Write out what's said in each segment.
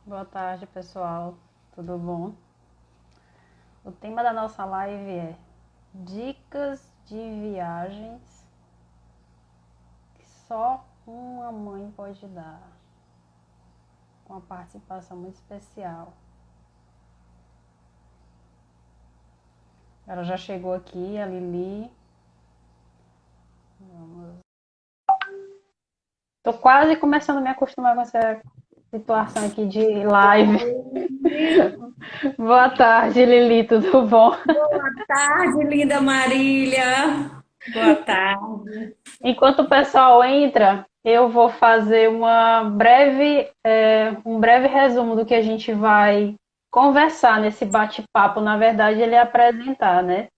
Boa tarde, pessoal. Tudo bom? O tema da nossa live é dicas de viagens que só uma mãe pode dar, com uma participação muito especial. Ela já chegou aqui, a Lili. Tô quase começando a me acostumar com essa situação aqui de live. Oi, Boa tarde, Lili, tudo bom? boa tarde, linda Marília. Boa tarde. Enquanto o pessoal entra, eu vou fazer um breve resumo do que a gente vai conversar nesse bate-papo. Na verdade, ele é apresentar, né?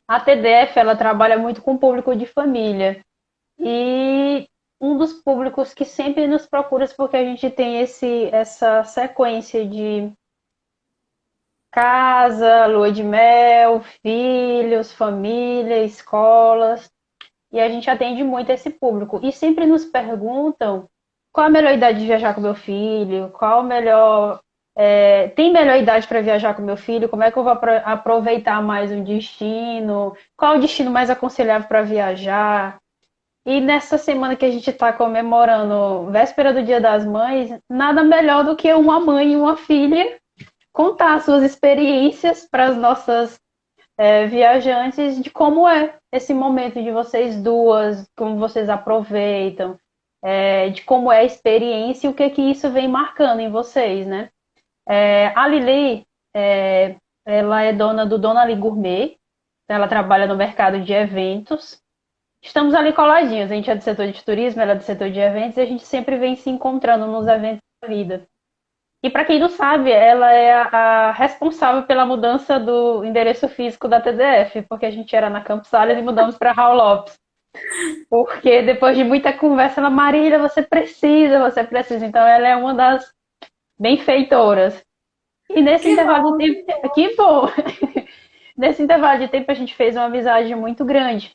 A TDF, ela trabalha muito com o público de família. E um dos públicos que sempre nos procura, porque a gente tem essa sequência de casa, lua de mel, filhos, família, escolas. E a gente atende muito esse público. E sempre nos perguntam qual a melhor idade de viajar com meu filho, qual o melhor. Tem melhor idade para viajar com meu filho? Como é que eu vou aproveitar mais um destino? Qual o destino mais aconselhável para viajar? E nessa semana que a gente está comemorando, véspera do Dia das Mães, nada melhor do que uma mãe e uma filha contar suas experiências para as nossas viajantes de como é esse momento de vocês duas, como vocês aproveitam, de como é a experiência e o que que isso vem marcando em vocês, né? A Lili, ela é dona do Dona Ali Gourmet, ela trabalha no mercado de eventos. Estamos ali coladinhos, a gente é do setor de turismo, ela é do setor de eventos, e a gente sempre vem se encontrando nos eventos da vida. E para quem não sabe, ela é a responsável pela mudança do endereço físico da TDF, porque a gente era na Campos Salles e mudamos para Raul Lopes. Porque depois de muita conversa, ela, Marília, você precisa, você precisa. Então ela é uma das benfeitoras. E nesse Que intervalo de bom, que tempo, bom. que bom! Nesse intervalo de tempo a gente fez uma amizade muito grande.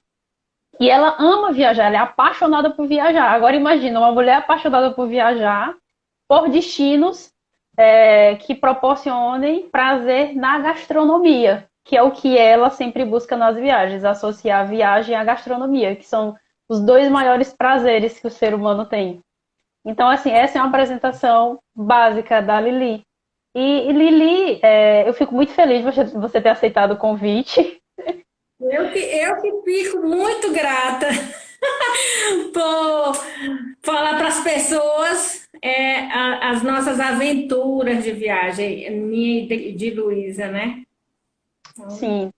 E ela ama viajar, ela é apaixonada por viajar. Agora imagina, uma mulher apaixonada por viajar, por destinos que proporcionem prazer na gastronomia, que é o que ela sempre busca nas viagens, associar a viagem à gastronomia, que são os dois maiores prazeres que o ser humano tem. Então, assim, essa é uma apresentação básica da Lili. E Lili, eu fico muito feliz de você ter aceitado o convite. Eu que fico muito grata por falar para as pessoas as nossas aventuras de viagem, minha e de Luísa, né? Então, Sim.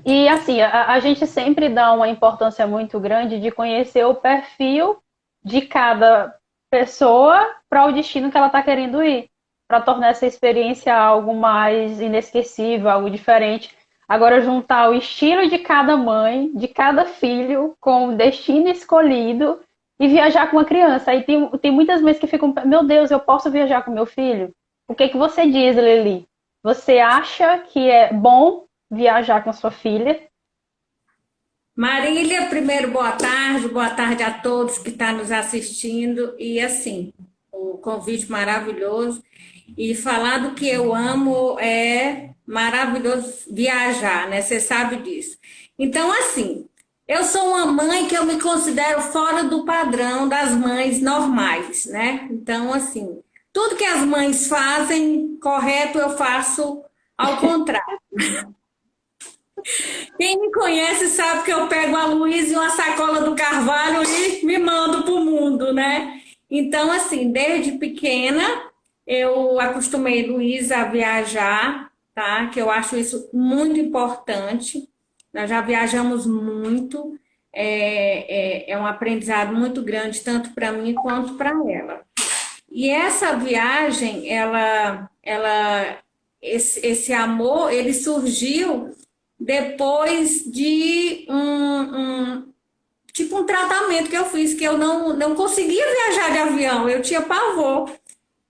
E assim, a gente sempre dá uma importância muito grande de conhecer o perfil de cada pessoa para o destino que ela está querendo ir, para tornar essa experiência algo mais inesquecível, algo diferente. Agora, juntar o estilo de cada mãe, de cada filho, com o destino escolhido e viajar com uma criança. Aí tem muitas mães que ficam, meu Deus, eu posso viajar com meu filho? O que que você diz, Lili? Você acha que é bom viajar com a sua filha? Marília, primeiro, boa tarde a todos que estão nos assistindo. E assim, o convite maravilhoso. E falar do que eu amo é maravilhoso viajar, né? Você sabe disso. Então, assim, eu sou uma mãe que eu me considero fora do padrão das mães normais, né? Então, assim, tudo que as mães fazem correto, eu faço ao contrário. Quem me conhece sabe que eu pego a Luísa e uma sacola do Carvalho e me mando pro mundo, né? Então, assim, desde pequena eu acostumei Luísa a viajar, tá? Que eu acho isso muito importante. Nós já viajamos muito, é um aprendizado muito grande, tanto para mim quanto para ela. E essa viagem, esse amor, ele surgiu depois de tipo um tratamento que eu fiz, que eu não conseguia viajar de avião, eu tinha pavor.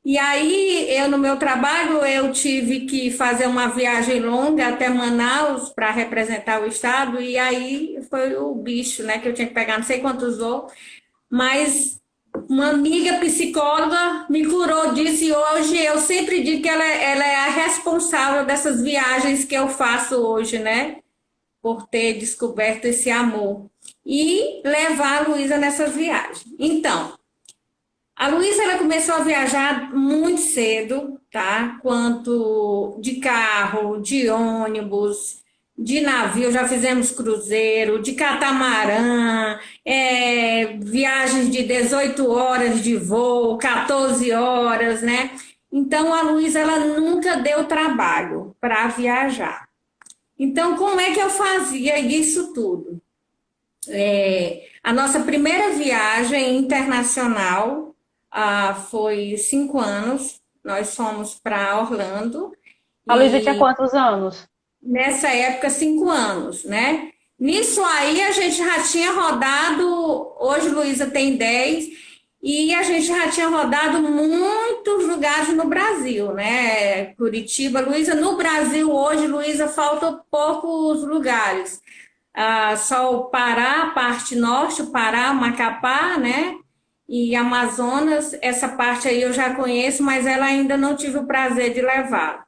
E aí, eu no meu trabalho, eu tive que fazer uma viagem longa até Manaus para representar o estado, e aí foi o bicho, né, que eu tinha que pegar não sei quantos voos, mas Uma amiga psicóloga me curou disso e hoje eu sempre digo que ela é a responsável dessas viagens que eu faço hoje, né? Por ter descoberto esse amor e levar a Luísa nessas viagens. Então, a Luísa ela começou a viajar muito cedo, tá? Quanto de carro, de ônibus, de navio, já fizemos cruzeiro, de catamarã, viagens de 18 horas de voo, 14 horas, né? Então a Luísa ela nunca deu trabalho para viajar. Então, como é que eu fazia isso tudo? A nossa primeira viagem internacional foi 5 anos. Nós fomos para Orlando A Luísa tinha e quantos anos? nessa época 5 anos, né? Nisso aí a gente já tinha rodado, hoje Luísa tem 10 e a gente já tinha rodado muitos lugares no Brasil, né? Curitiba, Luísa, no Brasil hoje, Luísa, faltam poucos lugares. Só o Pará, parte norte, o Pará, Macapá, né? E Amazonas, essa parte aí eu já conheço, mas ela ainda não tive o prazer de levar.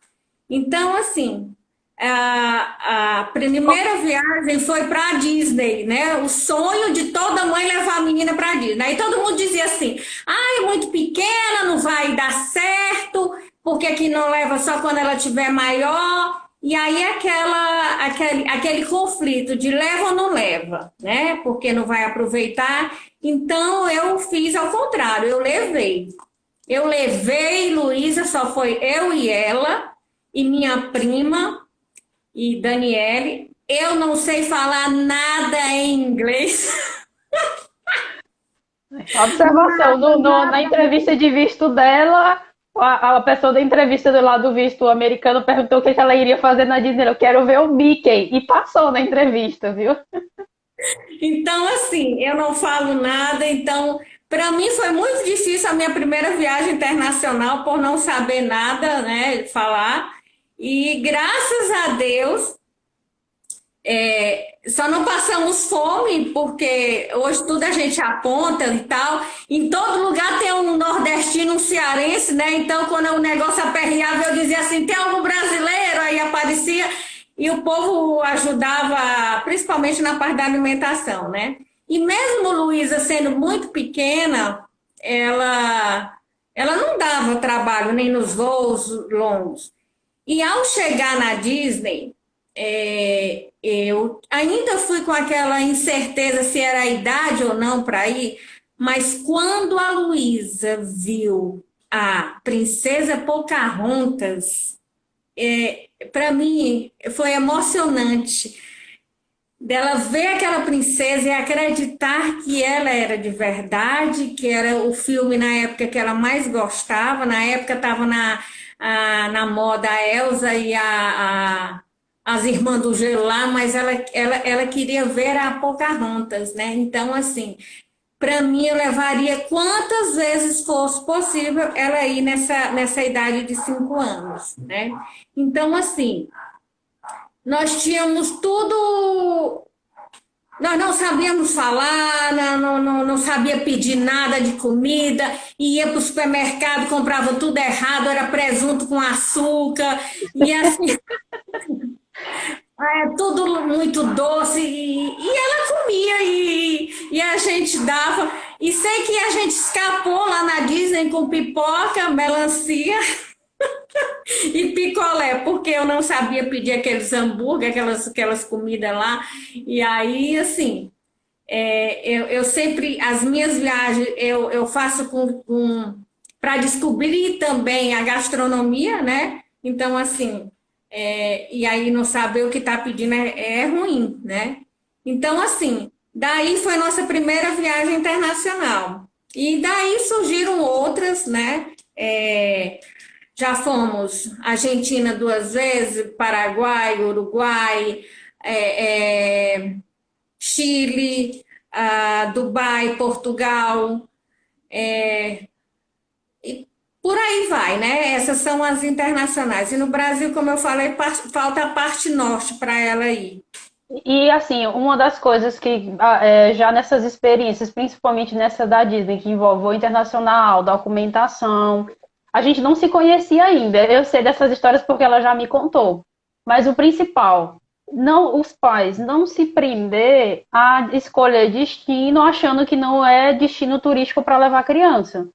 Então, assim, a primeira viagem foi para a Disney, né? O sonho de toda mãe levar a menina para a Disney. Aí todo mundo dizia assim: ah, é muito pequena, não vai dar certo, porque aqui não leva só quando ela tiver maior. E aí aquele conflito de leva ou não leva, né? Porque não vai aproveitar. Então eu fiz ao contrário, eu levei. Eu levei, Luísa, só foi eu e ela, e minha prima, e Daniele. Eu não sei falar nada em inglês. Observação, Nada, na nada. entrevista de visto dela, a pessoa da entrevista do lado do visto americano perguntou o que ela iria fazer na Disney. Eu quero ver o Mickey. E passou na entrevista, viu? Então, assim, eu não falo nada. Então, para mim foi muito difícil a minha primeira viagem internacional por não saber nada, né, falar. E graças a Deus, só não passamos fome, porque hoje tudo a gente aponta e tal. Em todo lugar tem um nordestino, um cearense, né? Então, quando o negócio aperreava, eu dizia assim: tem algum brasileiro? Aí aparecia e o povo ajudava, principalmente na parte da alimentação, né? E mesmo Luísa sendo muito pequena, ela, ela não dava trabalho nem nos voos longos. E ao chegar na Disney, eu ainda fui com aquela incerteza se era a idade ou não para ir, mas quando a Luísa viu a Princesa Pocahontas, para mim foi emocionante dela ver aquela princesa e acreditar que ela era de verdade, que era o filme na época que ela mais gostava. Na época estava na moda a Elsa e as Irmãs do Gelo lá, mas ela queria ver a Pocahontas, né? Então, assim, para mim, eu levaria quantas vezes fosse possível ela ir nessa idade de 5 anos, né? Então, assim, nós tínhamos tudo. Nós não sabíamos falar, não sabia pedir nada de comida, ia para o supermercado, comprava tudo errado, era presunto com açúcar, e assim, tudo muito doce, e ela comia, e a gente dava. E sei que a gente escapou lá na Disney com pipoca, melancia e picolé, porque eu não sabia pedir aqueles hambúrguer, aquelas comidas lá. E aí, assim, eu sempre, as minhas viagens, eu faço para descobrir também a gastronomia, né? Então, assim, e aí não saber o que está pedindo é ruim, né? Então, assim, daí foi nossa primeira viagem internacional. E daí surgiram outras, né? Já fomos Argentina 2 vezes, Paraguai, Uruguai, é, é, Chile, Dubai, Portugal, e por aí vai, né? Essas são as internacionais. E no Brasil, como eu falei, falta a parte norte para ela ir. E assim, uma das coisas que já nessas experiências, principalmente nessa da Disney, que envolve o internacional, documentação, a gente não se conhecia ainda. Eu sei dessas histórias porque ela já me contou. Mas o principal, não os pais não se prender a escolher destino achando que não é destino turístico para levar criança.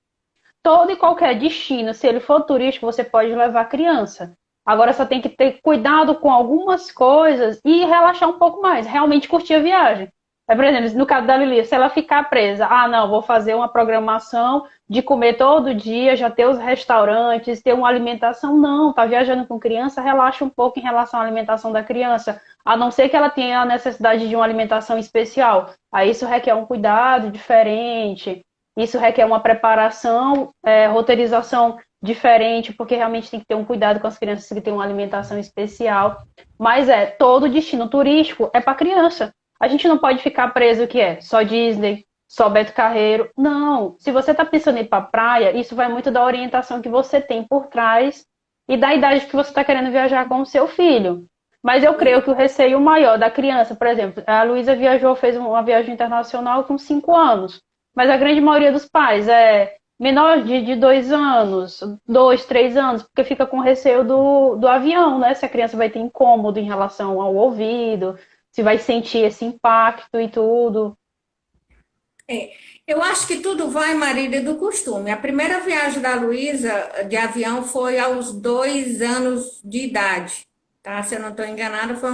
Todo e qualquer destino, se ele for turístico, você pode levar criança. Agora só tem que ter cuidado com algumas coisas e relaxar um pouco mais, realmente curtir a viagem. Por exemplo, no caso da Lili, se ela ficar presa, não, vou fazer uma programação de comer todo dia, já ter os restaurantes, ter uma alimentação. Não, tá viajando com criança, relaxa um pouco em relação à alimentação da criança, a não ser que ela tenha a necessidade de uma alimentação especial. Aí isso requer um cuidado diferente. Isso requer uma preparação, roteirização diferente, porque realmente tem que ter um cuidado com as crianças que têm uma alimentação especial. Mas todo destino turístico é para criança. A gente não pode ficar preso que é só Disney, só Beto Carreiro. Não. Se você está pensando em ir para a praia, isso vai muito da orientação que você tem por trás e da idade que você está querendo viajar com o seu filho. Mas eu creio que o receio maior da criança, por exemplo, a Luísa viajou, fez uma viagem internacional com 5 anos. Mas a grande maioria dos pais é menor de 2 anos, 2, 3 anos, porque fica com receio do avião, né? Se a criança vai ter incômodo em relação ao ouvido, se vai sentir esse impacto e tudo. É, eu acho que tudo vai, Marília, do costume. A primeira viagem da Luísa de avião foi aos 2 anos de idade, tá? Se eu não estou enganada, foi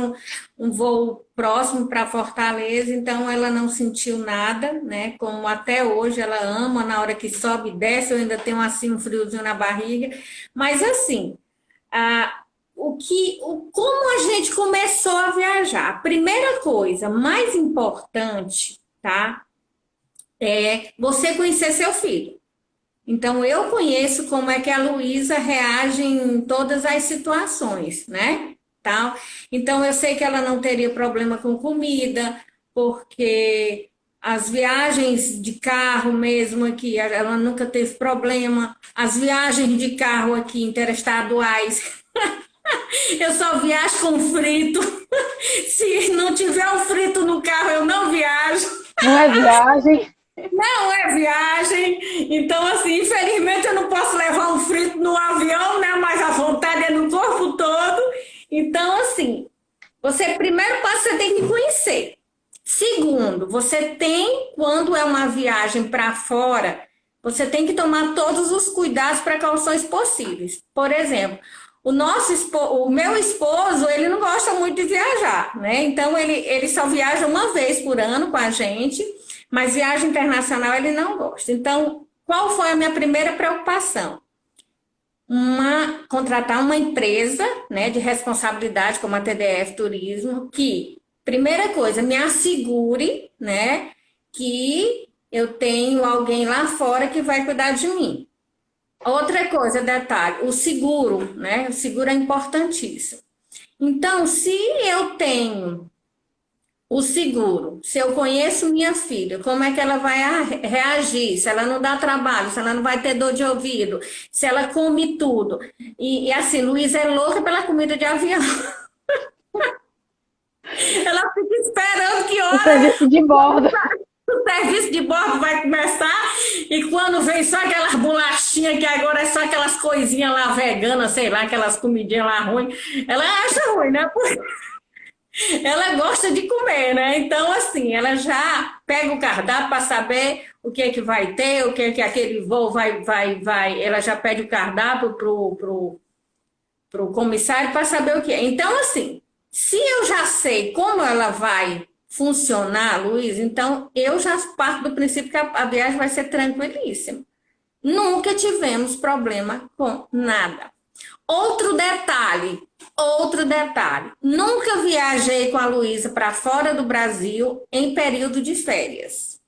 um voo próximo para Fortaleza, então ela não sentiu nada, né? Como até hoje ela ama, na hora que sobe e desce, eu ainda tenho assim um friozinho na barriga. Mas assim, como a gente começou a viajar? A primeira coisa mais importante, tá? É você conhecer seu filho. Então, eu conheço como é que a Luísa reage em todas as situações, né? Tal. Então, eu sei que ela não teria problema com comida, porque as viagens de carro mesmo aqui, ela nunca teve problema. As viagens de carro aqui interestaduais, eu só viajo com frito. Se não tiver um frito no carro, eu não viajo. Não é viagem. Não é viagem, então assim, infelizmente eu não posso levar um frito no avião, né? Mas a vontade é no corpo todo. Então, assim, você primeiro passo você tem que conhecer. Segundo, você tem, quando é uma viagem para fora, você tem que tomar todos os cuidados, precauções possíveis. Por exemplo, o meu esposo, ele não gosta muito de viajar, né? Então ele só viaja uma vez por ano com a gente, mas viagem internacional ele não gosta. Então, qual foi a minha primeira preocupação? Contratar uma empresa, né, de responsabilidade como a TDF Turismo, que, primeira coisa, me assegure, né, que eu tenho alguém lá fora que vai cuidar de mim. Outra coisa, detalhe, o seguro, né? O seguro é importantíssimo. Então, se eu tenho o seguro, se eu conheço minha filha, como é que ela vai reagir? Se ela não dá trabalho, se ela não vai ter dor de ouvido, se ela come tudo. E assim, Luísa é louca pela comida de avião. Ela fica esperando que O hora serviço de bordo. o serviço de bordo vai começar e quando vem só aquelas bolachinhas que agora é só aquelas coisinhas lá veganas, sei lá, aquelas comidinhas lá ruins, ela acha ruim, né? Porque ela gosta de comer, né? Então, assim, ela já pega o cardápio para saber o que é que vai ter, o que é que aquele voo vai. Ela já pede o cardápio pro comissário para saber o que é. Então, assim, se eu já sei como ela vai funcionar, Luiz, então eu já parto do princípio que a viagem vai ser tranquilíssima. Nunca tivemos problema com nada. Outro detalhe, nunca viajei com a Luísa para fora do Brasil em período de férias.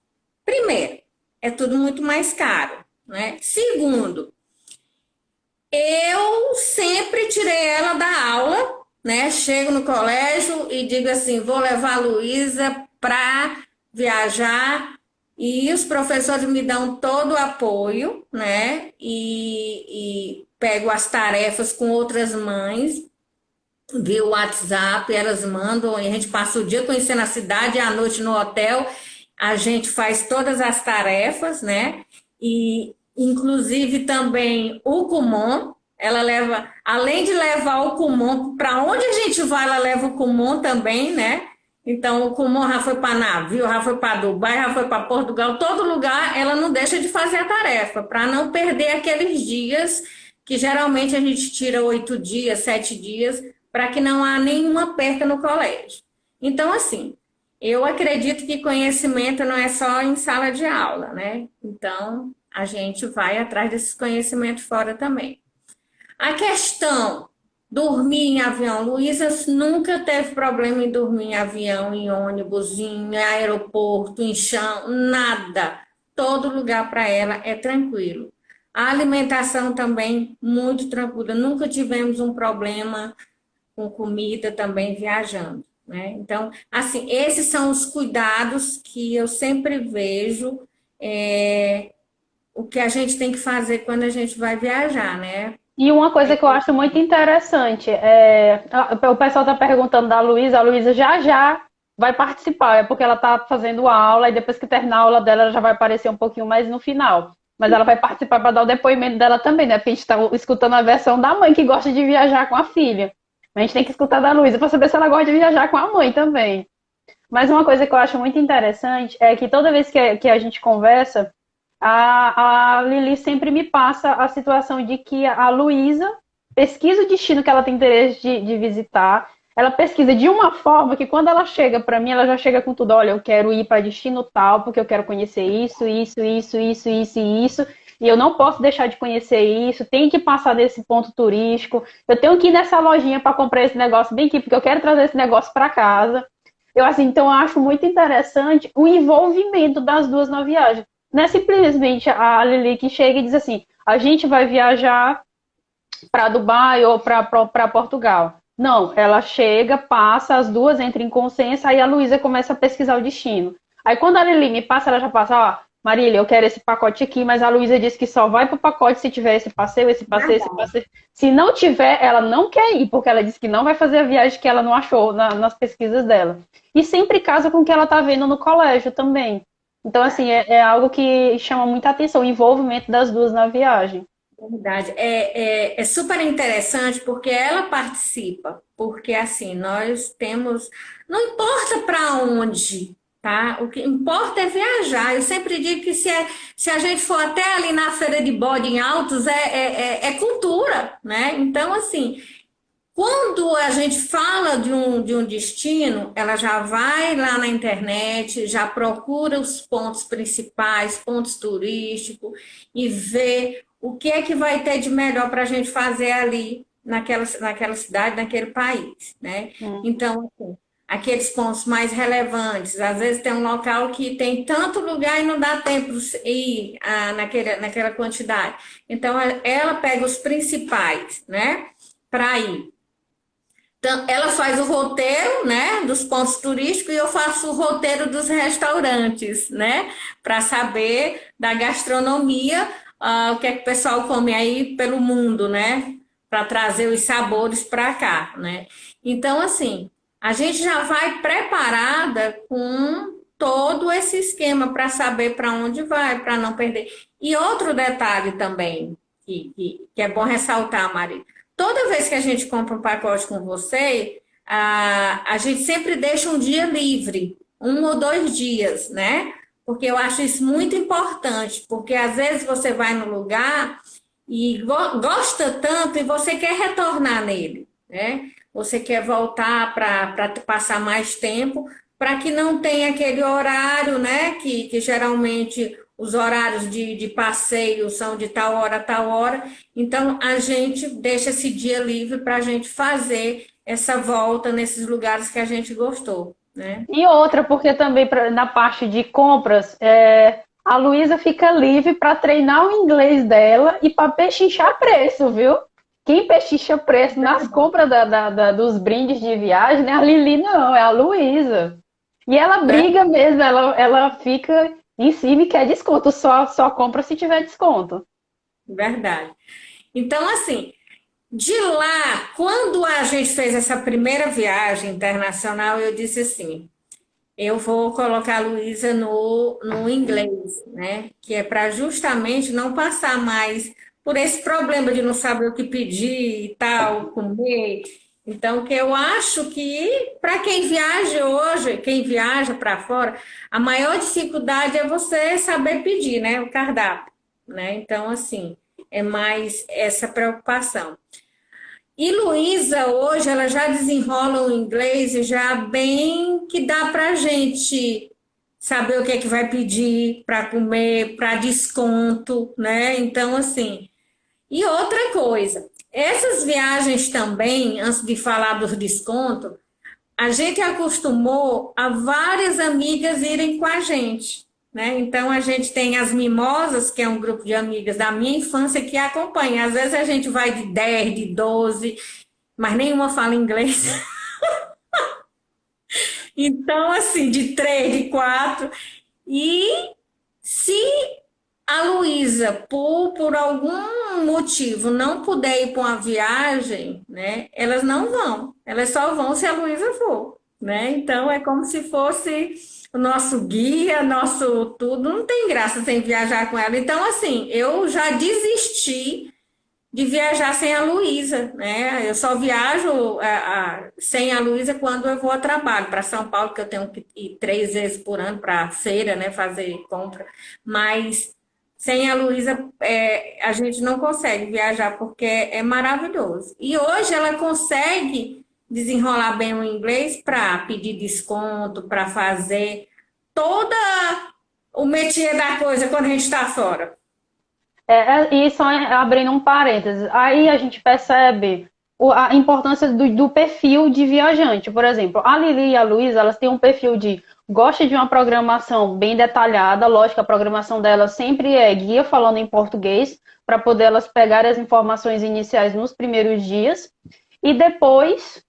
Primeiro, é tudo muito mais caro, né? Segundo, eu sempre tirei ela da aula, né? Chego no colégio e digo assim: vou levar a Luísa para viajar, e os professores me dão todo o apoio, né? E pego as tarefas com outras mães. via WhatsApp, elas mandam, e a gente passa o dia conhecendo a cidade, e à noite no hotel, a gente faz todas as tarefas, né? E inclusive também o Kumon, ela leva, além de levar o Kumon, para onde a gente vai, ela leva o Kumon também, né? Então, o Kumon já foi para navio, já foi para Dubai, já foi para Portugal, todo lugar ela não deixa de fazer a tarefa, para não perder aqueles dias que geralmente a gente tira 8 dias, 7 dias, para que não há nenhuma perca no colégio. Então, assim, eu acredito que conhecimento não é só em sala de aula, né? Então, a gente vai atrás desses conhecimentos fora também. A questão, dormir em avião. Luísa nunca teve problema em dormir em avião, em ônibus, em aeroporto, em chão, nada. Todo lugar para ela é tranquilo. A alimentação também muito tranquila. Nunca tivemos um problema com comida também viajando, né? Então, assim, esses são os cuidados que eu sempre vejo, o que a gente tem que fazer quando a gente vai viajar, né? E uma coisa que eu acho muito interessante o pessoal está perguntando da Luísa, a Luísa já já vai participar, é porque ela está fazendo aula e depois que terminar a aula dela ela já vai aparecer um pouquinho mais no final. Mas ela vai participar para dar o depoimento dela também, né? Porque a gente está escutando a versão da mãe que gosta de viajar com a filha. A gente tem que escutar da Luísa para saber se ela gosta de viajar com a mãe também. Mas uma coisa que eu acho muito interessante é que toda vez que a gente conversa, a Lili sempre me passa a situação de que a Luísa pesquisa o destino que ela tem interesse de visitar. Ela pesquisa de uma forma que quando ela chega para mim, ela já chega com tudo. Olha, eu quero ir para destino tal, porque eu quero conhecer isso, isso, isso, isso, isso e isso. E eu não posso deixar de conhecer isso. Tem que passar desse ponto turístico. Eu tenho que ir nessa lojinha para comprar esse negócio bem aqui, porque eu quero trazer esse negócio para casa. Eu assim, então eu acho muito interessante o envolvimento das duas na viagem. Não é simplesmente a Lili que chega e diz assim: a gente vai viajar para Dubai ou para Portugal. Não, ela chega, passa, as duas entram em consenso, aí a Luísa começa a pesquisar o destino. Aí quando a Lili me passa, ela já passa: ó, Marília, eu quero esse pacote aqui, mas a Luísa disse que só vai pro pacote se tiver esse passeio, esse passeio, esse passeio. Se não tiver, ela não quer ir, porque ela disse que não vai fazer a viagem que ela não achou nas pesquisas dela. E sempre casa com o que ela tá vendo no colégio também. Então, assim, é algo que chama muita atenção, o envolvimento das duas na viagem. Verdade. É super interessante porque ela participa, porque assim, nós temos, não importa para onde, tá? O que importa é viajar. Eu sempre digo que se a gente for até ali na feira de bode em Altos, é cultura, né? Então, assim, quando a gente fala de um destino, ela já vai lá na internet, já procura os pontos principais, pontos turísticos, e vê o que é que vai ter de melhor para a gente fazer ali naquela cidade, naquele país, né? Então, assim, aqueles pontos mais relevantes, às vezes tem um local que tem tanto lugar e não dá tempo de ir naquela quantidade. Então, ela pega os principais, né? Para ir. Então, ela faz o roteiro, né, dos pontos turísticos e eu faço o roteiro dos restaurantes, né, para saber da gastronomia, o que é que o pessoal come aí pelo mundo, né, para trazer os sabores para cá, né. Então, assim, a gente já vai preparada com todo esse esquema para saber para onde vai, para não perder. E outro detalhe também, que é bom ressaltar, Maria. Toda vez que a gente compra um pacote com você, a gente sempre deixa um dia livre, 1 ou 2 dias, né? Porque eu acho isso muito importante, porque às vezes você vai no lugar e gosta tanto e você quer retornar nele, né? Você quer voltar para passar mais tempo, para que não tenha aquele horário, né? Que geralmente os horários de passeio são de tal hora a tal hora. Então, a gente deixa esse dia livre para a gente fazer essa volta nesses lugares que a gente gostou, né? E outra, porque também na parte de compras, a Luísa fica livre para treinar o inglês dela e para pechinchar preço, viu? Quem pechincha preço nas compras dos brindes de viagem, né? A Lili não, é a Luísa. E ela briga mesmo, ela fica em cima e quer desconto, só compra se tiver desconto. Verdade. Então, assim, De lá, quando a gente fez essa primeira viagem internacional, eu disse assim: eu vou colocar a Luísa no inglês, né? Que é para justamente não passar mais por esse problema de não saber o que pedir e tal, comer. Então, que eu acho que para quem viaja hoje, quem viaja para fora, a maior dificuldade é você saber pedir, né? O cardápio, né? Então, assim, é mais essa preocupação. E Luísa, hoje, ela já desenrola o inglês e já bem que dá para a gente saber o que é que vai pedir para comer, para desconto, né? Então, assim. E outra coisa, essas viagens também, antes de falar dos descontos, a gente acostumou a várias amigas irem com a gente, né? Então a gente tem as Mimosas, que é um grupo de amigas da minha infância que acompanha. Às vezes a gente vai de 10, de 12, mas nenhuma fala inglês. Então, assim, de 3, de 4. E se a Luísa, por algum motivo, não puder ir para uma viagem, né? Elas não vão. Elas só vão se a Luísa for, né? Então é como se fosse o nosso guia, nosso tudo. Não tem graça sem viajar com ela. Então, assim, eu já desisti de viajar sem a Luísa, né? Eu só viajo sem a Luísa quando eu vou a trabalho para São Paulo, que eu tenho que ir 3 vezes por ano para feira, né? Fazer compra. Mas sem a Luísa, a gente não consegue viajar porque é maravilhoso. E hoje ela consegue desenrolar bem o inglês para pedir desconto, para fazer toda o métier da coisa quando a gente está fora. E só abrindo um parênteses, aí a gente percebe a importância do perfil de viajante. Por exemplo, a Lili e a Luísa, elas têm um perfil de gosta de uma programação bem detalhada, lógico, a programação delas sempre é guia falando em português, para poder elas pegar as informações iniciais nos primeiros dias, e depois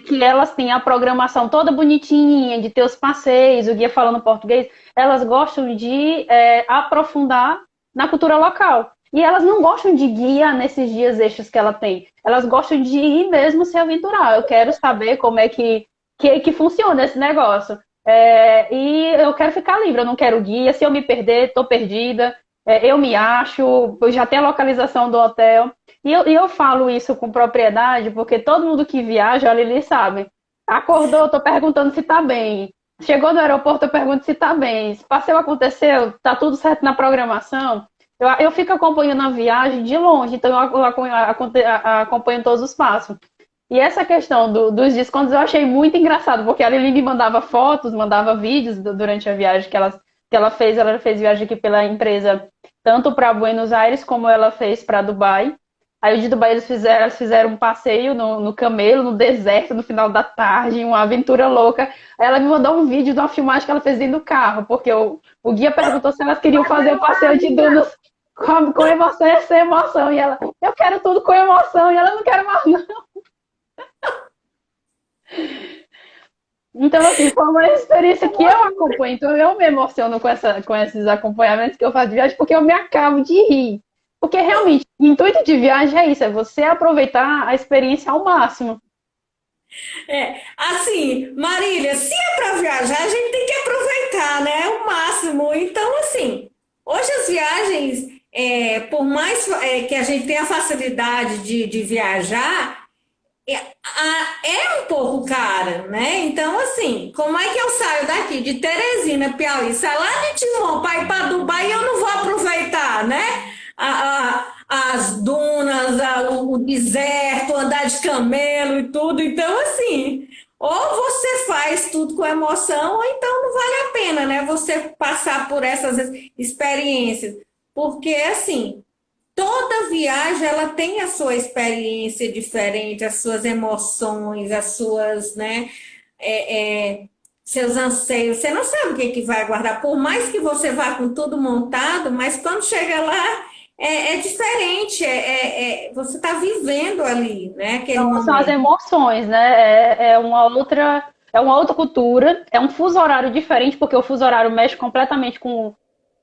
que elas têm a programação toda bonitinha, de ter os passeios, o guia falando português, elas gostam de aprofundar na cultura local. E elas não gostam de guia nesses dias extras que ela tem. Elas gostam de ir mesmo se aventurar. Eu quero saber como é que funciona esse negócio. E eu quero ficar livre, eu não quero guia. Se eu me perder, estou perdida. Eu me acho, eu já tenho a localização do hotel. E eu falo isso com propriedade, porque todo mundo que viaja, olha, eles sabem. Acordou, estou perguntando se está bem. Chegou no aeroporto, eu pergunto se está bem. Se o passeio aconteceu, está tudo certo na programação. Eu fico acompanhando a viagem de longe, então eu acompanho todos os passos. E essa questão dos descontos eu achei muito engraçado, porque a Lili me mandava fotos, mandava vídeos durante a viagem que ela fez. Ela fez viagem aqui pela empresa, tanto para Buenos Aires como ela fez para Dubai. Aí o de Dubai eles fizeram um passeio no camelo, no deserto, no final da tarde, uma aventura louca. Aí ela me mandou um vídeo de uma filmagem que ela fez dentro do carro, porque o guia perguntou se elas queriam fazer o passeio de dunas com emoção e sem emoção. E ela, eu quero tudo com emoção, e ela não quer mais não. Então, assim, foi uma experiência que eu acompanho. Então, eu me emociono com esses acompanhamentos que eu faço de viagem, porque eu me acabo de rir. Porque, realmente, o intuito de viagem é isso, é você aproveitar a experiência ao máximo. Assim, Marília, se é para viajar, a gente tem que aproveitar, né? O máximo. Então, assim, hoje as viagens, por mais que a gente tenha facilidade de viajar, é um pouco cara, né? Então, assim, como é que eu saio daqui de Teresina, Piauí, saio lá de Timon para ir para Dubai e eu não vou aproveitar, né? As dunas, o deserto, andar de camelo e tudo. Então, assim, ou você faz tudo com emoção, ou então não vale a pena, né? Você passar por essas experiências. Porque, assim, toda viagem ela tem a sua experiência diferente, as suas emoções, as suas, né, seus anseios. Você não sabe o que, que vai aguardar, por mais que você vá com tudo montado, mas quando chega lá é diferente, você está vivendo ali, né, aquele São as momento. emoções, né? É uma outra cultura, é um fuso horário diferente, porque o fuso horário mexe completamente com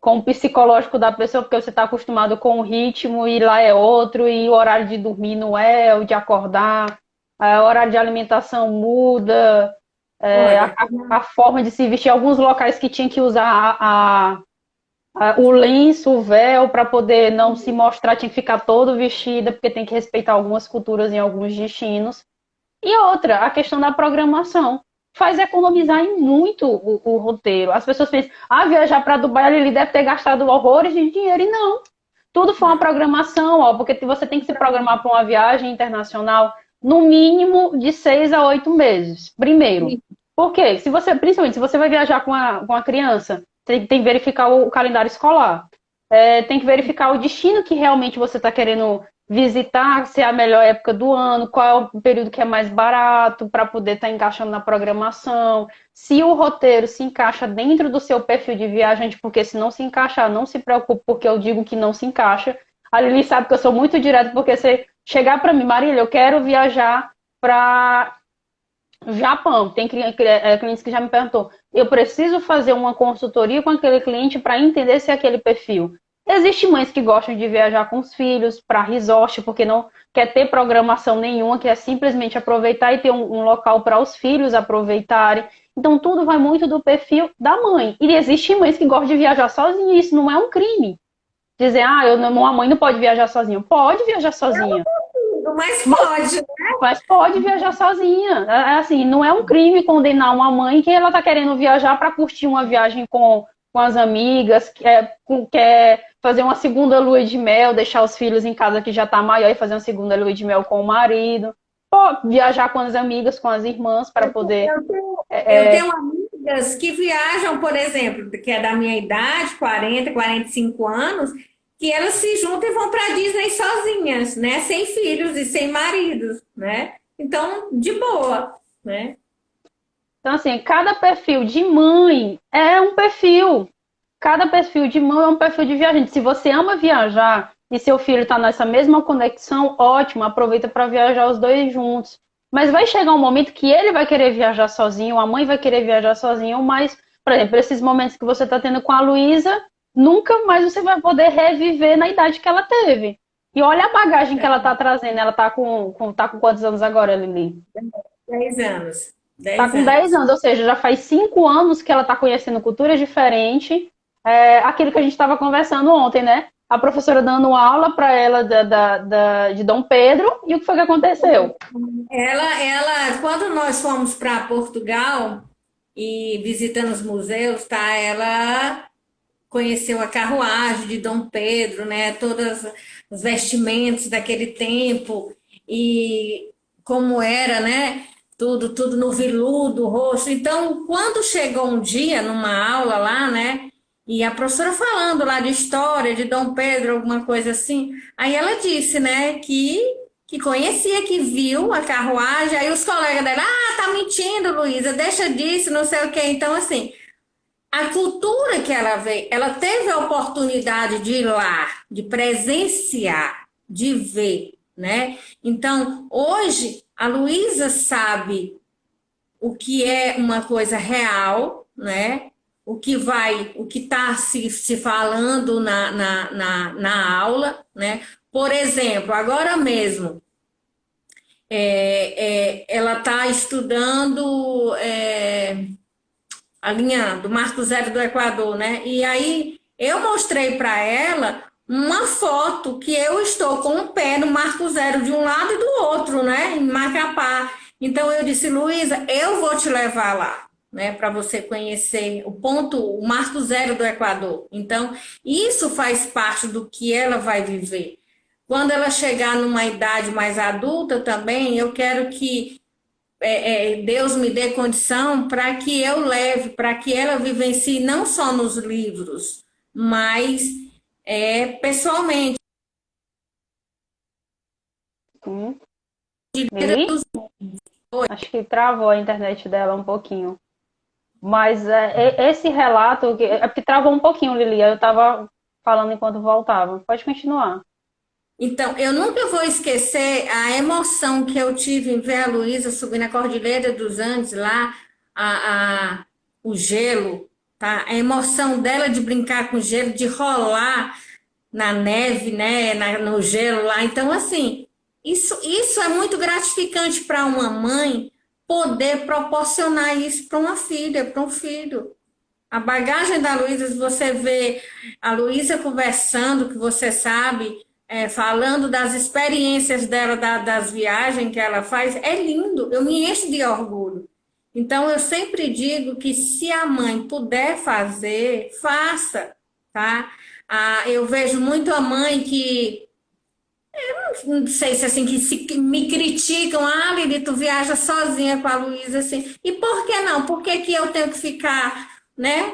com o psicológico da pessoa, porque você está acostumado com o ritmo e lá é outro, e o horário de dormir não é, o de acordar, o horário de alimentação muda, Olha, a forma de se vestir. Alguns locais que tinha que usar o lenço, o véu, para poder não se mostrar, tinha que ficar todo vestida, porque tem que respeitar algumas culturas em alguns destinos. E outra, a questão da programação. Faz economizar em muito o roteiro. As pessoas pensam, viajar para Dubai, ele deve ter gastado horrores de dinheiro. E não. Tudo foi uma programação, ó, porque você tem que se programar para uma viagem internacional no mínimo de 6 a 8 meses. Primeiro. Por quê? Se você, principalmente se você vai viajar com a criança, tem que verificar o calendário escolar. Tem que verificar o destino que realmente você está querendo visitar, se é a melhor época do ano, qual é o período que é mais barato para poder estar encaixando na programação, se o roteiro se encaixa dentro do seu perfil de viajante, porque se não se encaixar, não se preocupe, porque eu digo que não se encaixa. A Lili sabe que eu sou muito direto, porque você chegar para mim, Marília, eu quero viajar para Japão. Tem clientes que já me perguntou, eu preciso fazer uma consultoria com aquele cliente para entender se é aquele perfil. Existem mães que gostam de viajar com os filhos para resort, porque não quer ter programação nenhuma, quer simplesmente aproveitar e ter um local para os filhos aproveitarem. Então, tudo vai muito do perfil da mãe. E existem mães que gostam de viajar sozinha, e isso não é um crime. Dizer, uma mãe não pode viajar sozinha. Pode viajar sozinha. mas pode. Mas pode viajar sozinha. Assim, não é um crime condenar uma mãe que ela está querendo viajar para curtir uma viagem com as amigas, quer fazer uma segunda lua de mel, deixar os filhos em casa que já está maior e fazer uma segunda lua de mel com o marido. Pode viajar com as amigas, com as irmãs, para poder. Eu tenho amigas que viajam, por exemplo, que é da minha idade, 40, 45 anos, que elas se juntam e vão para a Disney sozinhas, né? Sem filhos e sem maridos, né? Então, de boa, né? Então, assim, cada perfil de mãe é um perfil. Cada perfil de mãe é um perfil de viajante. Se você ama viajar e seu filho está nessa mesma conexão, ótimo, aproveita para viajar os dois juntos. Mas vai chegar um momento que ele vai querer viajar sozinho, a mãe vai querer viajar sozinho, mas, por exemplo, esses momentos que você está tendo com a Luísa, nunca mais você vai poder reviver na idade que ela teve. E olha a bagagem que ela está trazendo. Ela tá com quantos anos agora, Lili? 10 anos. Tá 10 com 10 anos. anos, ou seja, já faz 5 anos que ela está conhecendo culturas diferentes. Aquilo que a gente estava conversando ontem, né? A professora dando aula para ela de Dom Pedro, e o que foi que aconteceu? Quando nós fomos para Portugal e visitando os museus, tá? Ela conheceu a carruagem de Dom Pedro, né? Todos os vestimentos daquele tempo e como era, né? Tudo no veludo, roxo. Então, quando chegou um dia numa aula lá, né? E a professora falando lá de história de Dom Pedro, alguma coisa assim, aí ela disse, né, que conhecia, que viu a carruagem, aí os colegas dela, tá mentindo, Luísa, deixa disso, não sei o quê. Então, assim, a cultura que ela veio, ela teve a oportunidade de ir lá, de presenciar, de ver, né? Então, hoje, a Luísa sabe o que é uma coisa real, né? O que está se falando na aula, né? Por exemplo, agora mesmo, ela está estudando a linha do Marco Zero do Equador, né? E aí eu mostrei para ela uma foto que eu estou com o pé no Marco Zero de um lado e do outro, né? Em Macapá. Então eu disse, Luísa, eu vou te levar lá, né? Para você conhecer o Marco Zero do Equador. Então, isso faz parte do que ela vai viver. Quando ela chegar numa idade mais adulta também, eu quero que Deus me dê condição para que eu leve, para que ela vivencie não só nos livros, mas pessoalmente. Lili? Acho que travou a internet dela um pouquinho. Mas esse relato, é porque travou um pouquinho, Lili. Eu estava falando enquanto voltava. Pode continuar. Então, eu nunca vou esquecer a emoção que eu tive em ver a Luísa subir na Cordilheira dos Andes, lá, o gelo tá? A emoção dela de brincar com gelo, de rolar na neve, né, no gelo lá. Então, assim, isso é muito gratificante para uma mãe poder proporcionar isso para uma filha, para um filho. A bagagem da Luísa, você vê a Luísa conversando, que você sabe, falando das experiências dela, das viagens que ela faz, é lindo, eu me encho de orgulho. Então, eu sempre digo que se a mãe puder fazer, faça, tá? Eu vejo muito a mãe que, não sei se assim, que me criticam, Lili, tu viaja sozinha com a Luísa, assim, e por que não? Por que que eu tenho que ficar, né?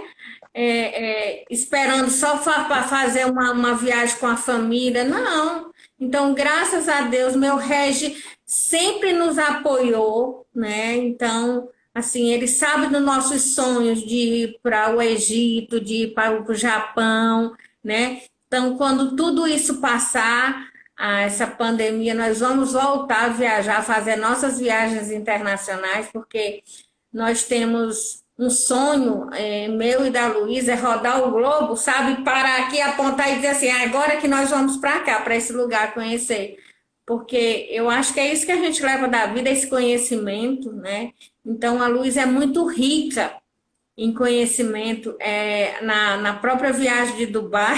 Esperando só para fazer uma viagem com a família. Não. Então, graças a Deus, meu Regi sempre nos apoiou, né? Então, assim, ele sabe dos nossos sonhos de ir para o Egito, de ir para o Japão, né? Então, quando tudo isso passar, essa pandemia, nós vamos voltar a viajar, fazer nossas viagens internacionais, porque nós temos um sonho, meu e da Luísa, é rodar o globo, sabe? Parar aqui, apontar e dizer assim, agora que nós vamos para cá, para esse lugar conhecer. Porque eu acho que é isso que a gente leva da vida, esse conhecimento, né? Então, a Luísa é muito rica em conhecimento. Na própria viagem de Dubai,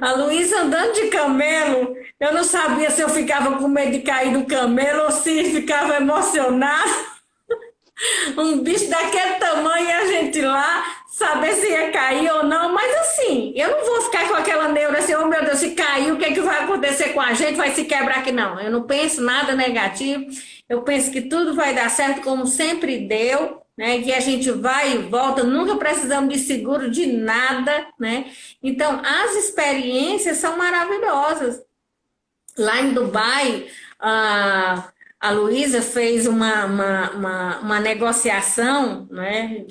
a Luísa andando de camelo, eu não sabia se eu ficava com medo de cair do camelo ou se ficava emocionada. Um bicho daquele tamanho e a gente lá saber se ia cair ou não, mas assim, eu não vou ficar com aquela neura assim, oh meu Deus, se cair, o que é que vai acontecer com a gente? Vai se quebrar aqui? Não, eu não penso nada negativo, eu penso que tudo vai dar certo como sempre deu, né? Que a gente vai e volta, nunca precisamos de seguro de nada, né? Então, as experiências são maravilhosas. Lá em Dubai, a Luísa fez uma negociação, né,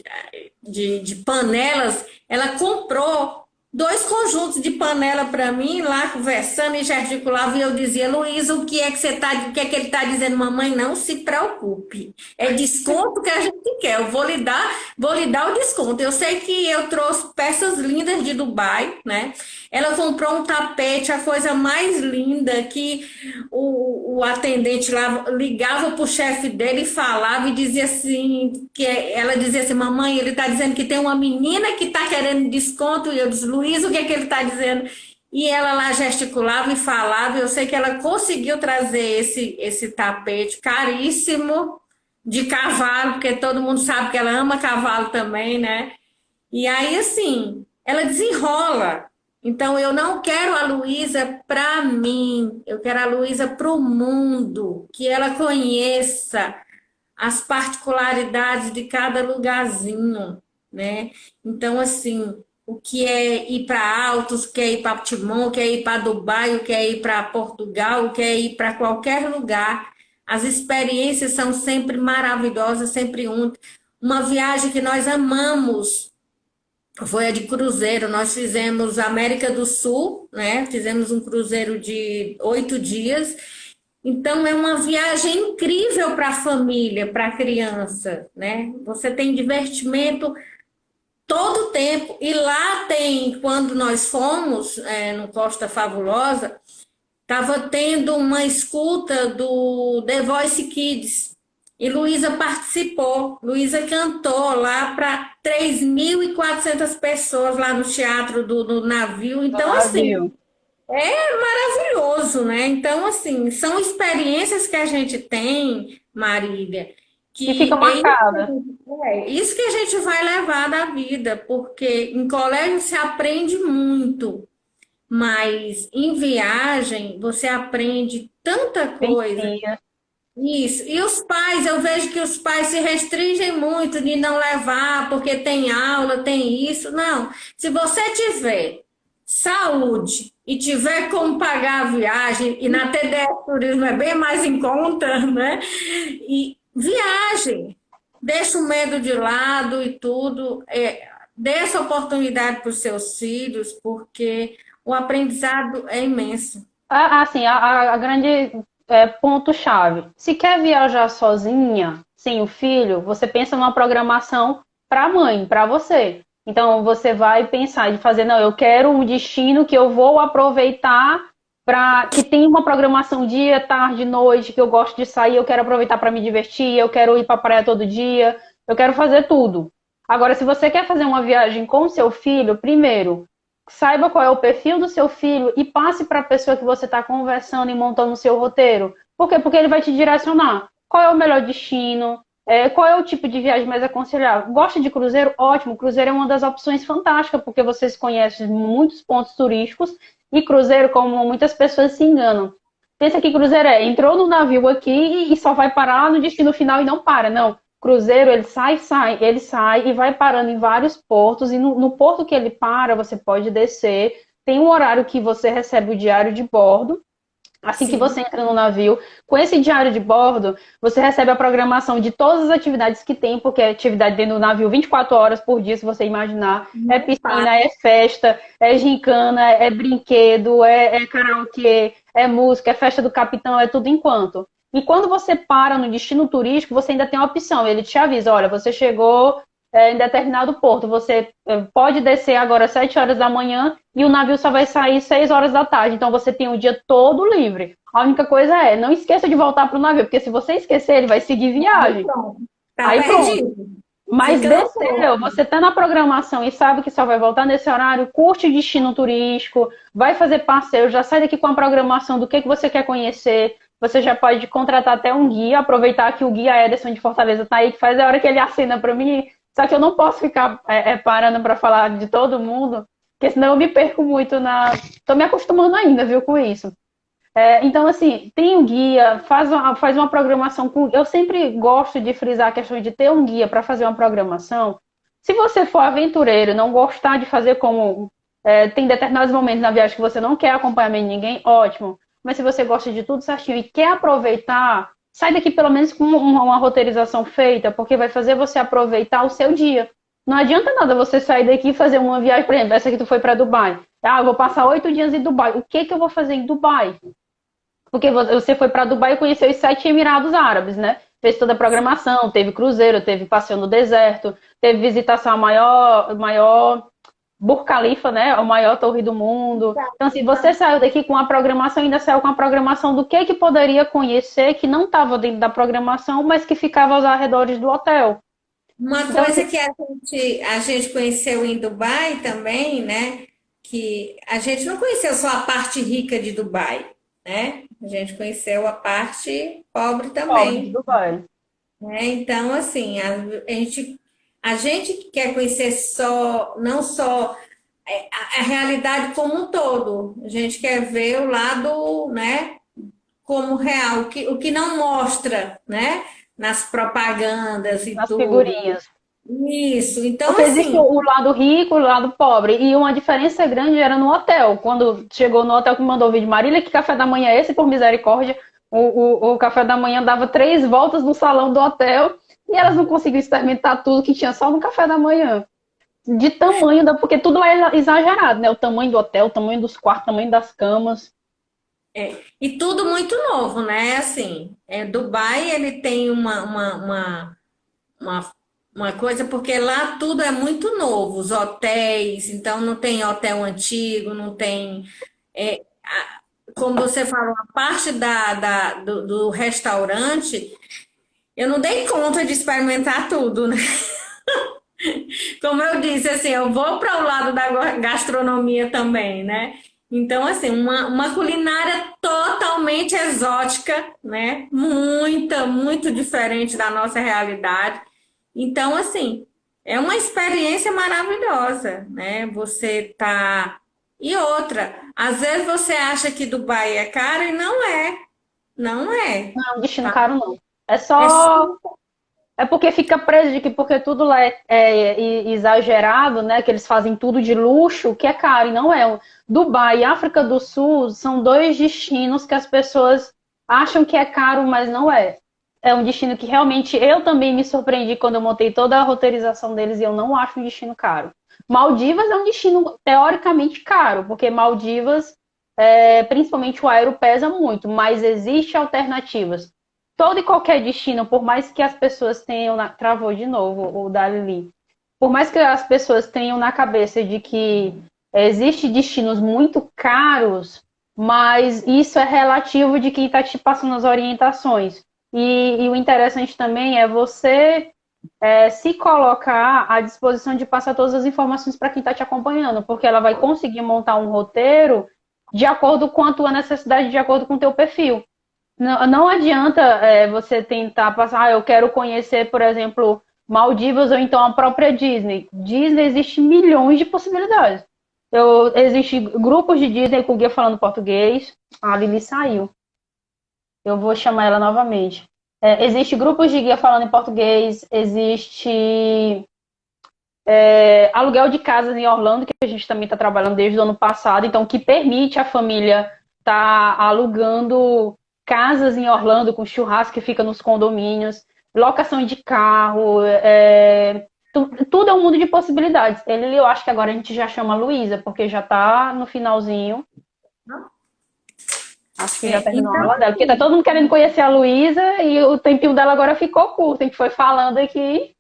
de panelas. Ela comprou dois conjuntos de panela para mim, lá conversando e gesticulava, e eu dizia, Luísa, o que é que o que é que ele está dizendo? Mamãe, não se preocupe. É desconto que a gente quer. Eu vou lhe dar o desconto. Eu sei que eu trouxe peças lindas de Dubai, né? Ela comprou um tapete, a coisa mais linda, que o atendente lá ligava para o chefe dele e falava e dizia assim, ela dizia assim, mamãe, ele está dizendo que tem uma menina que está querendo desconto, e eu disse, Luiz, o que é que ele está dizendo? E ela lá gesticulava e falava, e eu sei que ela conseguiu trazer esse tapete caríssimo de cavalo, porque todo mundo sabe que ela ama cavalo também, né? E aí, assim, ela desenrola. Então, eu não quero a Luísa para mim, eu quero a Luísa para o mundo, que ela conheça as particularidades de cada lugarzinho, né? Então, assim, o que é ir para Altos, o que é ir para Timon, o que é ir para Dubai, o que é ir para Portugal, o que é ir para qualquer lugar. As experiências são sempre maravilhosas, sempre únicas. Uma viagem que nós amamos foi a de cruzeiro. Nós fizemos América do Sul, né? Fizemos um cruzeiro de 8 dias. Então, é uma viagem incrível para a família, para a criança, né? Você tem divertimento todo o tempo. E lá tem, quando nós fomos, no Costa Fabulosa, estava tendo uma escuta do The Voice Kids. E Luísa participou. Luísa cantou lá para 3.400 pessoas lá no teatro do navio. Então, Ah, assim, viu? é maravilhoso, né? Então, assim, são experiências que a gente tem, Marília, E fica que marcada. é isso que a gente vai levar da vida, porque em colégio se aprende muito, mas em viagem você aprende tanta coisa. Vivencia. Isso. E os pais, eu vejo que os pais se restringem muito de não levar, porque tem aula, tem isso. Não. Se você tiver saúde e tiver como pagar a viagem, e na TDF Turismo é bem mais em conta, né? E viagem, deixa o medo de lado e tudo, dê essa oportunidade para os seus filhos, porque o aprendizado é imenso. Assim, a grande ponto-chave. Se quer viajar sozinha, sem o filho, você pensa numa programação para a mãe, para você. Então, você vai pensar de fazer, não, eu quero um destino que eu vou aproveitar para que tem uma programação dia, tarde, noite, que eu gosto de sair, eu quero aproveitar para me divertir, eu quero ir para a praia todo dia, eu quero fazer tudo. Agora, se você quer fazer uma viagem com o seu filho, primeiro, saiba qual é o perfil do seu filho e passe para a pessoa que você está conversando e montando o seu roteiro. Por quê? Porque ele vai te direcionar. Qual é o melhor destino? Qual é o tipo de viagem mais aconselhável? Gosta de cruzeiro? Ótimo. Cruzeiro é uma das opções fantásticas, porque vocês conhecem muitos pontos turísticos e cruzeiro, como muitas pessoas se enganam. Pensa que cruzeiro entrou no navio aqui e só vai parar no destino final e não para. Não. Cruzeiro, ele sai e vai parando em vários portos, e no porto que ele para, você pode descer, tem um horário que você recebe o diário de bordo, assim que Sim. você entra no navio. Com esse diário de bordo, você recebe a programação de todas as atividades que tem, porque é atividade dentro do navio 24 horas por dia, se você imaginar. É Não para. piscina, é festa, é gincana, é brinquedo, é karaokê, é música, é festa do capitão, é tudo enquanto. E quando você para no destino turístico, você ainda tem uma opção. Ele te avisa, olha, você chegou em determinado porto, você pode descer agora às 7 horas da manhã e o navio só vai sair 6 horas da tarde. Então você tem o dia todo livre. A única coisa não esqueça de voltar para o navio, porque se você esquecer, ele vai seguir Aí viagem. pronto. Tá Aí pronto. perdido. Mas Fica no desceu, ponto. você tá na programação e sabe que só vai voltar nesse horário, curte o destino turístico, vai fazer passeio, já sai daqui com a programação do que você quer conhecer. Você já pode contratar até um guia, aproveitar que o guia Ederson de Fortaleza tá aí, que faz a hora que ele assina para mim. Só que eu não posso ficar parando para falar de todo mundo, porque senão eu me perco muito na. Tô me acostumando ainda, viu, com isso. Então, assim, tem um guia, faz uma programação com. Eu sempre gosto de frisar a questão de ter um guia para fazer uma programação. Se você for aventureiro e não gostar de fazer como. Tem determinados momentos na viagem que você não quer acompanhamento de ninguém, ótimo. Mas se você gosta de tudo certinho e quer aproveitar, sai daqui pelo menos com uma roteirização feita, porque vai fazer você aproveitar o seu dia. Não adianta nada você sair daqui e fazer uma viagem, por exemplo, essa que tu foi para Dubai. Ah, eu vou passar 8 dias em Dubai. O que eu vou fazer em Dubai? Porque você foi para Dubai e conheceu os 7 Emirados Árabes, né? Fez toda a programação, teve cruzeiro, teve passeio no deserto, teve visitação à maior Burj Khalifa, né? A maior torre do mundo. Então, assim, você saiu daqui com a programação, ainda saiu com a programação do que poderia conhecer, que não estava dentro da programação, mas que ficava aos arredores do hotel. Uma Então, coisa assim, que a gente conheceu em Dubai também, né? Que a gente não conheceu só a parte rica de Dubai, né? A gente conheceu a parte pobre pobre de também, Dubai. né? Então, assim, a gente quer conhecer só, não só a realidade como um todo. A gente quer ver o lado, né? Como real, o que não mostra, né? Nas propagandas e Nas tudo. figurinhas. Isso, então Porque existe assim, o lado rico e o lado pobre. E uma diferença grande era no hotel. Quando chegou no hotel que me mandou o vídeo, Marília, que café da manhã é esse, por misericórdia? O café da manhã dava 3 voltas no salão do hotel e elas não conseguiam experimentar tudo que tinha só no café da manhã. De tamanho, porque tudo lá é exagerado, né? O tamanho do hotel, o tamanho dos quartos, o tamanho das camas. e tudo muito novo, né? Assim, Dubai ele tem uma, uma coisa, porque lá tudo é muito novo, os hotéis, então não tem hotel antigo, não tem, como você falou, a parte do restaurante, eu não dei conta de experimentar tudo, né? Como eu disse, assim, eu vou para o lado da gastronomia também, né? Então, assim, uma culinária totalmente exótica, né? Muito diferente da nossa realidade. Então, assim, é uma experiência maravilhosa, né? Você tá. E outra, às vezes você acha que Dubai é caro e não é, não é. Não é um destino Tá? caro, não. É É só. É porque fica preso de que porque tudo lá é exagerado, né? Que eles fazem tudo de luxo, que é caro, e não é. Dubai e África do Sul são dois destinos que as pessoas acham que é caro, mas não é. É um destino que realmente eu também me surpreendi quando eu montei toda a roteirização deles e eu não acho um destino caro. Maldivas é um destino teoricamente caro, porque Maldivas, principalmente o aero pesa muito, mas existe alternativas. Todo e qualquer destino, por mais que as pessoas tenham. Travou de novo o Dalili. por mais que as pessoas tenham na cabeça de que existem destinos muito caros, mas isso é relativo de quem está te passando as orientações. E o interessante também é você se colocar à disposição de passar todas as informações para quem está te acompanhando, porque ela vai conseguir montar um roteiro de acordo com a tua necessidade, de acordo com o teu perfil. Não adianta você tentar passar, eu quero conhecer, por exemplo, Maldivas ou então a própria Disney. Disney existe milhões de possibilidades. Existem grupos de Disney com guia falando português. A Lili saiu. Eu vou chamar ela novamente. Existe grupos de guia falando em português, existe aluguel de casas em Orlando, que a gente também está trabalhando desde o ano passado, então que permite a família estar alugando casas em Orlando com churrasco que fica nos condomínios, locação de carro, tudo é um mundo de possibilidades. Eu acho que agora a gente já chama Luísa, porque já está no finalzinho. Acho que já terminou a Então, aula dela, porque tá todo mundo querendo conhecer a Luísa e o tempinho dela agora ficou curto, a gente foi falando aqui.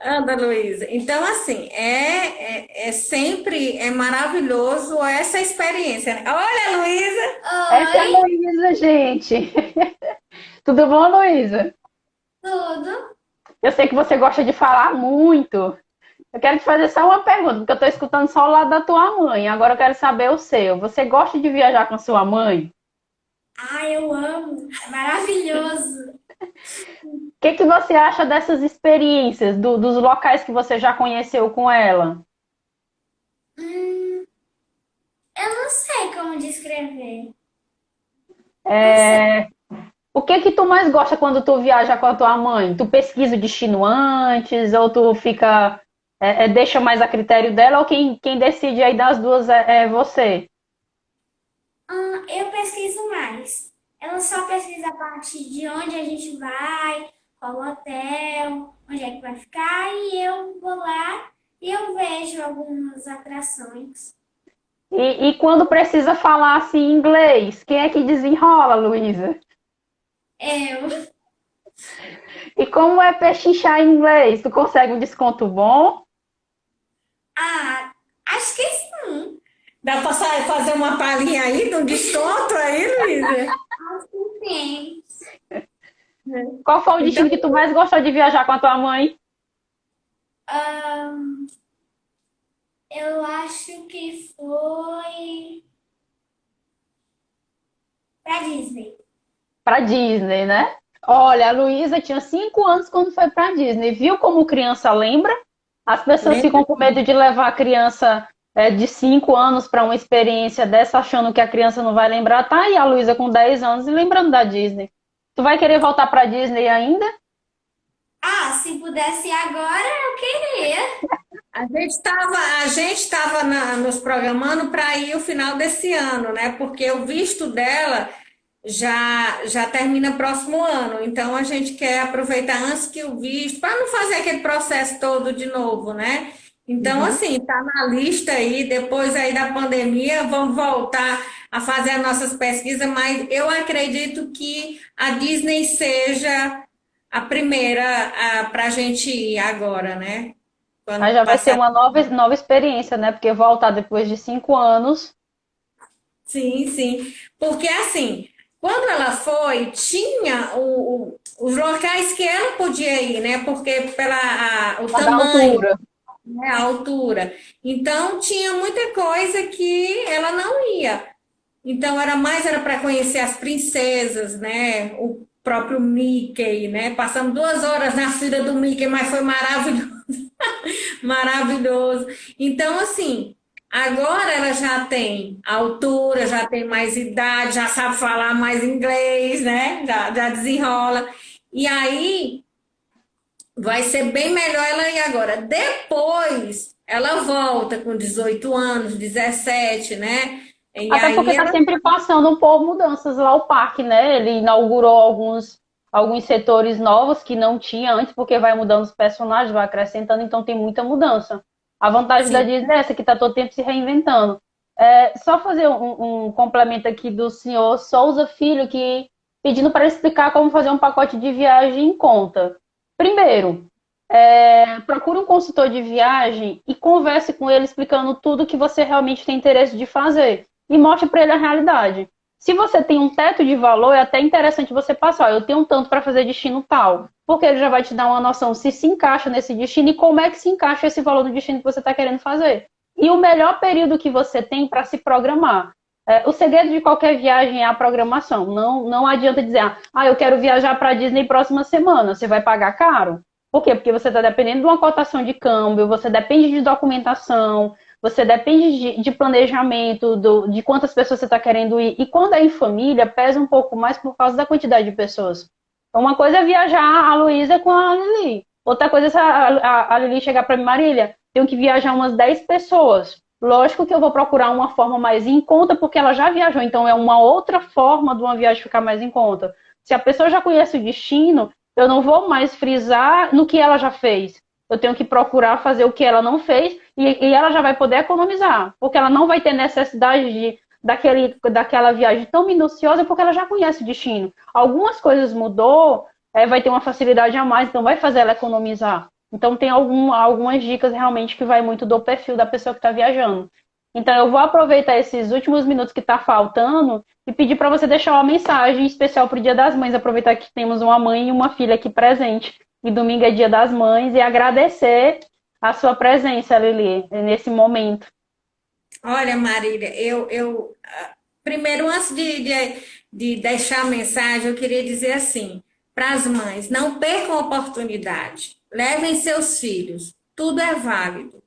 anda, Luísa. Então, assim, sempre maravilhoso essa experiência, né? Olha, Luísa! Essa é a Oi, Luísa, gente. Tudo bom, Luísa? tudo. Eu sei que você gosta de falar muito. Eu quero te fazer só uma pergunta, porque eu tô escutando só o lado da tua mãe. Agora eu quero saber o seu. Você gosta de viajar com sua mãe? Eu amo. É maravilhoso. O que você acha dessas experiências, dos locais que você já conheceu com ela? Hum, eu não sei como descrever. Não sei. É, O que tu mais gosta quando tu viaja com a tua mãe? Tu pesquisa o destino antes ou tu fica deixa mais a critério dela ou quem decide aí das duas é você? Eu pesquiso mais. Ela só pesquisa a partir de onde a gente vai, qual hotel, onde é que vai ficar, e eu vou lá e eu vejo algumas atrações. E quando precisa falar assim inglês, quem é que desenrola, Luísa? Eu. E como é pechinchar em inglês? Tu consegue um desconto bom? Ah, acho que sim. Dá para fazer uma palhinha aí de um desconto aí, Luísa? Acho que sim. Qual foi o Então, destino que tu mais gostou de viajar com a tua mãe? Ahn, eu acho que foi pra Disney. Pra Disney, né? Olha, a Luísa tinha 5 anos quando foi pra Disney. Viu como criança lembra? As pessoas ficam lembra? com medo de levar a criança de 5 anos para uma experiência dessa, achando que a criança não vai lembrar. Tá aí a Luísa com 10 anos e lembrando da Disney. Tu vai querer voltar pra Disney ainda? Se pudesse ir agora, eu queria. A gente estava nos programando para ir o final desse ano, né? Porque o visto dela já termina próximo ano. Então a gente quer aproveitar antes que o visto, para não fazer aquele processo todo de novo, né? Então, Uhum. assim, tá na lista aí, depois aí da pandemia, vamos voltar a fazer as nossas pesquisas, mas eu acredito que a Disney seja a primeira para a gente ir agora, né? Quando Mas já vai ser passar. uma nova experiência, né? Porque voltar depois de 5 anos. Sim, sim. Porque assim, quando ela foi, tinha os locais que ela podia ir, né? Porque o A da tamanho, altura. né? A altura. Então, tinha muita coisa que ela não ia. Então, era para conhecer as princesas, né? O próprio Mickey, né? Passamos 2 horas na fila do Mickey, mas foi maravilhoso. Maravilhoso. Então, assim, agora ela já tem altura, já tem mais idade, já sabe falar mais inglês, né? Já desenrola. E aí vai ser bem melhor ela ir agora. Depois ela volta com 18 anos, 17, né? E Até porque aí está ela. sempre passando por mudanças lá o parque, né? Ele inaugurou alguns setores novos que não tinha antes, porque vai mudando os personagens, vai acrescentando, então tem muita mudança. A vantagem da Sim, Disney é essa, que está todo tempo se reinventando. Só fazer um complemento aqui do senhor Souza Filho, que pedindo para explicar como fazer um pacote de viagem em conta. Primeiro, procure um consultor de viagem e converse com ele explicando tudo que você realmente tem interesse de fazer. E mostre para ele a realidade. Se você tem um teto de valor, é até interessante você passar. Eu tenho um tanto para fazer destino tal. Porque ele já vai te dar uma noção se encaixa nesse destino e como é que se encaixa esse valor do destino que você está querendo fazer. E o melhor período que você tem para se programar. O segredo de qualquer viagem é a programação. Não adianta dizer, eu quero viajar para a Disney próxima semana. Você vai pagar caro? Por quê? Porque você está dependendo de uma cotação de câmbio, você depende de documentação, você depende de planejamento, de quantas pessoas você está querendo ir. E quando é em família, pesa um pouco mais por causa da quantidade de pessoas. Então, uma coisa é viajar a Luísa com a Lili. Outra coisa é a Lili chegar para mim, Marília, tenho que viajar umas 10 pessoas. Lógico que eu vou procurar uma forma mais em conta, porque ela já viajou. Então, é uma outra forma de uma viagem ficar mais em conta. Se a pessoa já conhece o destino, eu não vou mais frisar no que ela já fez. Eu tenho que procurar fazer o que ela não fez e ela já vai poder economizar, porque ela não vai ter necessidade daquela viagem tão minuciosa, porque ela já conhece o destino. Algumas coisas mudou, vai ter uma facilidade a mais, então vai fazer ela economizar. Então tem algumas dicas realmente que vai muito do perfil da pessoa que está viajando. Então, eu vou aproveitar esses últimos minutos que está faltando e pedir para você deixar uma mensagem especial para o Dia das Mães. Aproveitar que temos uma mãe e uma filha aqui presente. E domingo é Dia das Mães. E agradecer a sua presença, Lili, nesse momento. Olha, Marília, primeiro, antes de deixar a mensagem, eu queria dizer assim, para as mães, não percam a oportunidade. Levem seus filhos. Tudo é válido.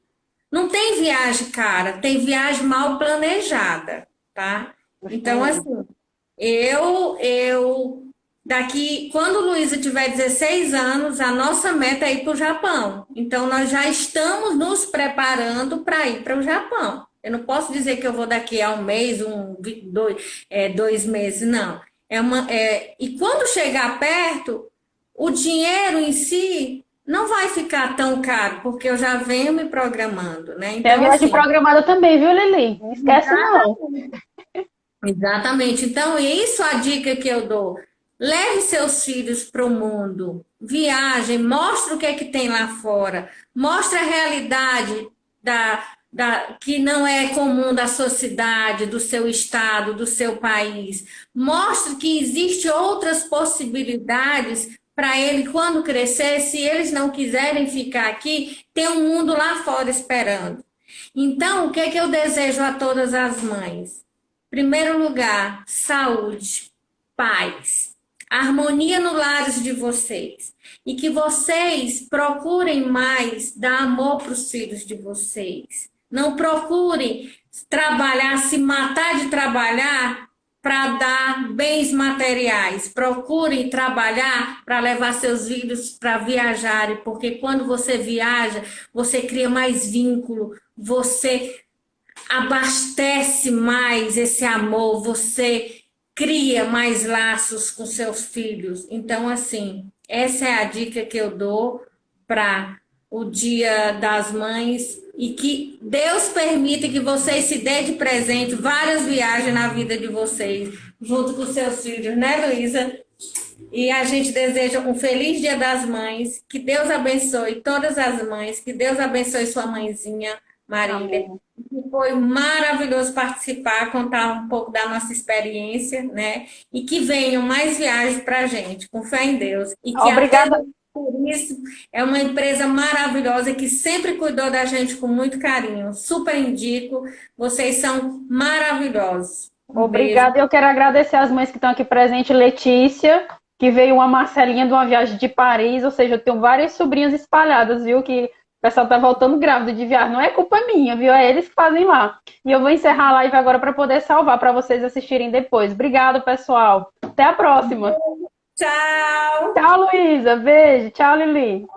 Não tem viagem cara, tem viagem mal planejada, tá? Então, assim, daqui, quando Luísa tiver 16 anos, a nossa meta é ir para o Japão. Então, nós já estamos nos preparando para ir para o Japão. Eu não posso dizer que eu vou daqui a um mês, 2 meses, não. E quando chegar perto, o dinheiro em si não vai ficar tão caro, porque eu já venho me programando, né? Então, tem a viagem programada também, viu, Lili? Não esquece, não. Exatamente. Então, isso é a dica que eu dou. Leve seus filhos para o mundo, viajem, mostre o que é que tem lá fora, mostre a realidade que não é comum da sua cidade, do seu estado, do seu país. Mostre que existem outras possibilidades para ele, quando crescer, se eles não quiserem ficar aqui, tem um mundo lá fora esperando. Então, o que é que eu desejo a todas as mães? Em primeiro lugar, saúde, paz, harmonia no lares de vocês. E que vocês procurem mais dar amor para os filhos de vocês. Não procurem trabalhar, se matar de trabalhar para dar bens materiais. Procurem trabalhar para levar seus filhos para viajarem, porque quando você viaja, você cria mais vínculo, você abastece mais esse amor, você cria mais laços com seus filhos. Então, assim, essa é a dica que eu dou para o Dia das Mães e que Deus permita que vocês se dê de presente várias viagens na vida de vocês, junto com seus filhos, né, Luísa? E a gente deseja um feliz Dia das Mães, que Deus abençoe todas as mães, que Deus abençoe sua mãezinha, Marília. Foi maravilhoso participar, contar um pouco da nossa experiência, né? E que venham mais viagens para a gente, com fé em Deus. E que Obrigada. Por isso, é uma empresa maravilhosa que sempre cuidou da gente com muito carinho. Super indico. Vocês são maravilhosos. Obrigada. Eu quero agradecer as mães que estão aqui presentes. Letícia, que veio uma Marcelinha de uma viagem de Paris. Ou seja, eu tenho várias sobrinhas espalhadas, viu? Que o pessoal tá voltando grávido de viagem. Não é culpa minha, viu? É eles que fazem lá. E eu vou encerrar a live agora para poder salvar, para vocês assistirem depois. Obrigada, pessoal. Até a próxima. Tchau! Tchau, Luísa. Beijo. Tchau, Lili.